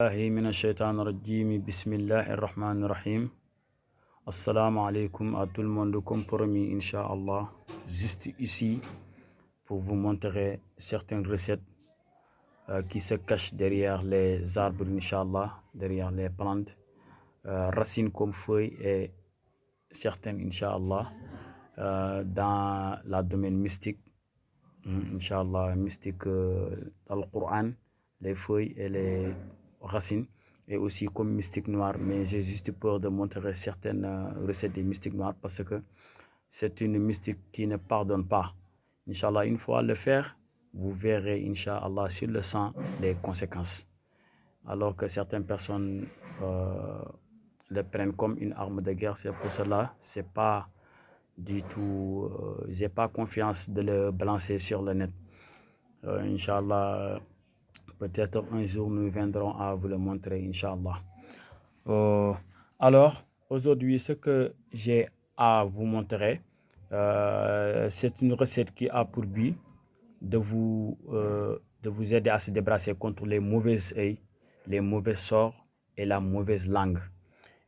الله من الشيطان الرجيم بسم الله الرحمن الرحيم. Assalamu alaikum à tout le monde, comme promis, Inch'Allah, juste ici pour vous montrer certaines recettes qui se cachent derrière les arbres, Inch'Allah, derrière les plantes, racines comme feuilles et certaines, Inch'Allah, dans la domaine mystique, Inch'Allah, mystique dans le Coran, les feuilles et les racines, et aussi comme mystique noire. Mais j'ai juste peur de montrer certaines recettes des mystiques noirs parce que c'est une mystique qui ne pardonne pas. Inch'Allah, une fois le faire, vous verrez, Inch'Allah, sur le sang, les conséquences. Alors que certaines personnes le prennent comme une arme de guerre, c'est pour cela, c'est pas du tout, j'ai pas confiance de le balancer sur le net. Inch'Allah, peut-être un jour nous viendrons à vous le montrer, Inch'Allah. Alors, aujourd'hui, ce que j'ai à vous montrer, c'est une recette qui a pour but de vous aider à se débarrasser contre les mauvaises œils, les mauvais sorts et la mauvaise langue.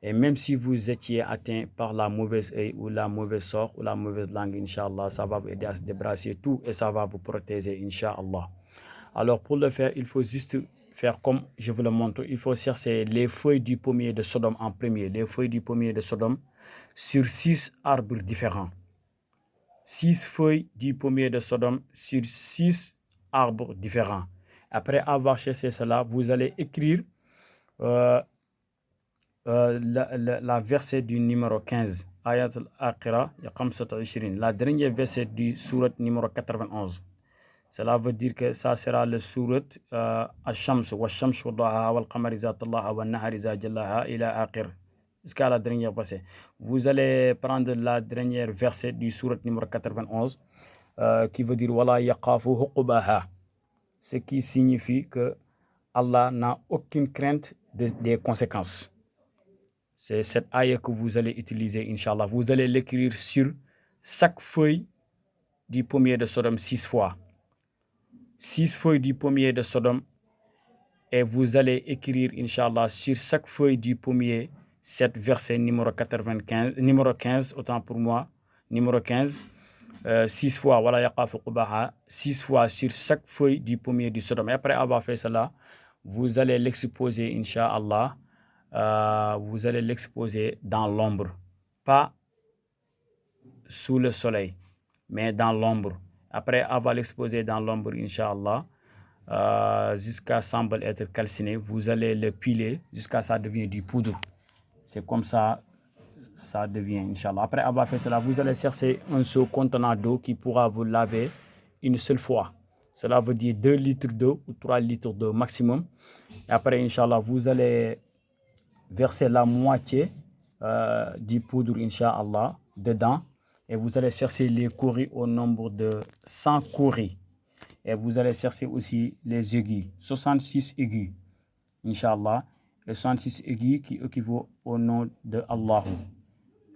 Et même si vous étiez atteint par la mauvaise œil ou la mauvaise sort ou la mauvaise langue, Inch'Allah, ça va vous aider à se débarrasser tout et ça va vous protéger, Inch'Allah. Alors pour le faire, il faut juste faire comme je vous le montre. Il faut chercher les feuilles du pommier de Sodome en premier. Les feuilles du pommier de Sodome sur 6 arbres différents. 6 feuilles du pommier de Sodome sur 6 arbres différents. Après avoir cherché cela, vous allez écrire la verset du numéro 15, Ayat al-Aqira, la dernière verset du surat numéro 91. Cela veut dire que ça sera le surat Ash-Shams, wa-Shams wa-Duhaha, wal-Qamar iza tallaha, wa-Nahar iza jallaha, ila aqir. Jusqu'à la dernière verset. Vous allez prendre la dernière verset du surat numéro 91 qui veut dire Wala yaqafu huqubaha, ce qui signifie que Allah n'a aucune crainte des conséquences. C'est cette ayah que vous allez utiliser, Inch'Allah. Vous allez l'écrire sur chaque feuille du pommier de Sodome 6 fois. 6 feuilles du pommier de Sodome. Et vous allez écrire, Inch'Allah, sur chaque feuille du pommier, cette verset numéro 15, autant pour moi, numéro 15, 6 fois, voilà, yaqafu qubaha, 6 fois sur chaque feuille du pommier du Sodome. Et après avoir fait cela, vous allez l'exposer, Inch'Allah. Vous allez l'exposer dans l'ombre, pas sous le soleil, mais dans l'ombre. Après avoir l'exposé dans l'ombre, Inch'Allah, jusqu'à semble être calciné, vous allez le piler jusqu'à ça devient du poudre. C'est comme ça, ça devient, Inch'Allah. Après avoir fait cela, vous allez chercher un seau contenant d'eau qui pourra vous laver une seule fois. Cela veut dire 2 litres d'eau ou 3 litres d'eau maximum. Et après, Inch'Allah, vous allez verser la moitié du poudre, Inch'Allah, dedans. Et vous allez chercher les cauris au nombre de 100 cauris. Et vous allez chercher aussi les aiguilles, 66 aiguilles, Inch'Allah. Et 66 aiguilles qui équivaut au nom de Allah.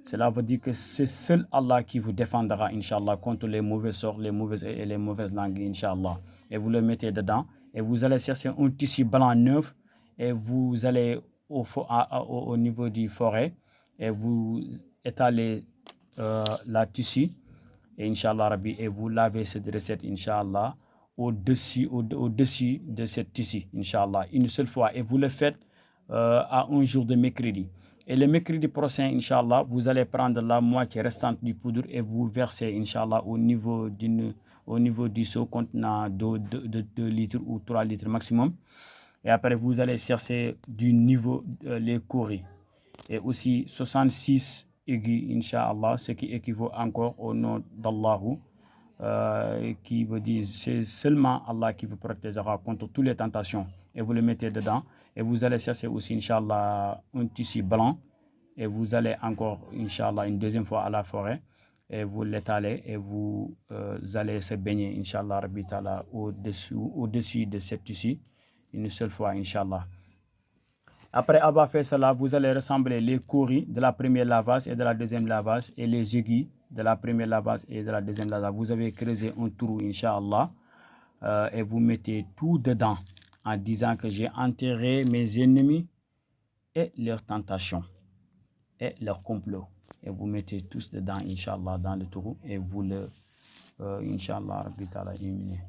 Cela veut dire que c'est seul Allah qui vous défendra, Inch'Allah, contre les mauvais sorts, les mauvaises et les mauvaises langues, Inch'Allah. Et vous le mettez dedans. Et vous allez chercher un tissu blanc neuf. Et vous allez au niveau du forêt. Et vous étalez la tissu. Et Inch'Allah, Rabbi, et vous lavez cette recette, Inch'Allah, au-dessus de cette tissu, Inch'Allah, une seule fois. Et vous le faites à un jour de mercredi. Et le mercredi prochain, Inch'Allah, vous allez prendre la moitié restante du poudre et vous versez, Inch'Allah, au niveau du seau contenant d'eau de 2 litres ou 3 litres maximum. Et après, vous allez chercher du niveau les cauris. Et aussi 66 aiguilles, Inch'Allah, ce qui équivaut encore au nom d'Allahu, qui veut dire c'est seulement Allah qui vous protégera contre toutes les tentations. Et vous le mettez dedans. Et vous allez chercher aussi, Inch'Allah, un tissu blanc. Et vous allez encore, Inch'Allah, une deuxième fois à la forêt. Et vous l'étalez et vous allez se baigner, Inch'Allah, Rabbi Ta'ala, au-dessus de ce tissu, une seule fois, Inch'Allah. Après avoir fait cela, vous allez rassembler les cauris de la première lavage et de la deuxième lavage et les aiguilles de la première lavage et de la deuxième lavage. Vous avez creusé un trou, Inch'Allah, et vous mettez tout dedans. en disant que j'ai enterré mes ennemis et leurs tentations et leurs complots. Et vous mettez tous dedans, Inch'Allah, dans le trou et vous le, Inch'Allah, Rabbi Ta'ala, éliminez.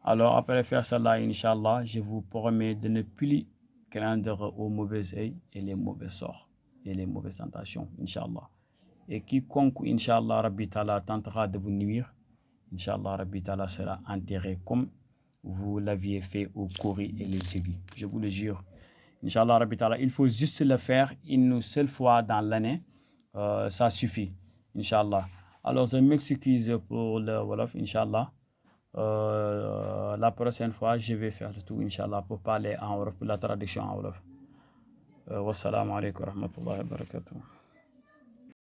Alors, après faire cela, Inch'Allah, je vous promets de ne plus craindre aux mauvais œils et les mauvais sorts et les mauvaises tentations, Inch'Allah. Et quiconque, Inch'Allah, Rabbi Ta'ala, tentera de vous nuire, Inch'Allah, Rabbi Ta'ala sera enterré comme vous l'aviez fait au Kori et les aiguilles. Je vous le jure. Inch'Allah, Rabbi Ta'ala, il faut juste le faire une seule fois dans l'année. Ça suffit, Inch'Allah. Alors, je m'excuse pour le Wolof, Inch'Allah. La prochaine fois, je vais faire tout, Inch'Allah, pour parler en Wolof, pour la traduction en Wolof. Wassalamu alaikum wa rahmatullahi wa barakatuh.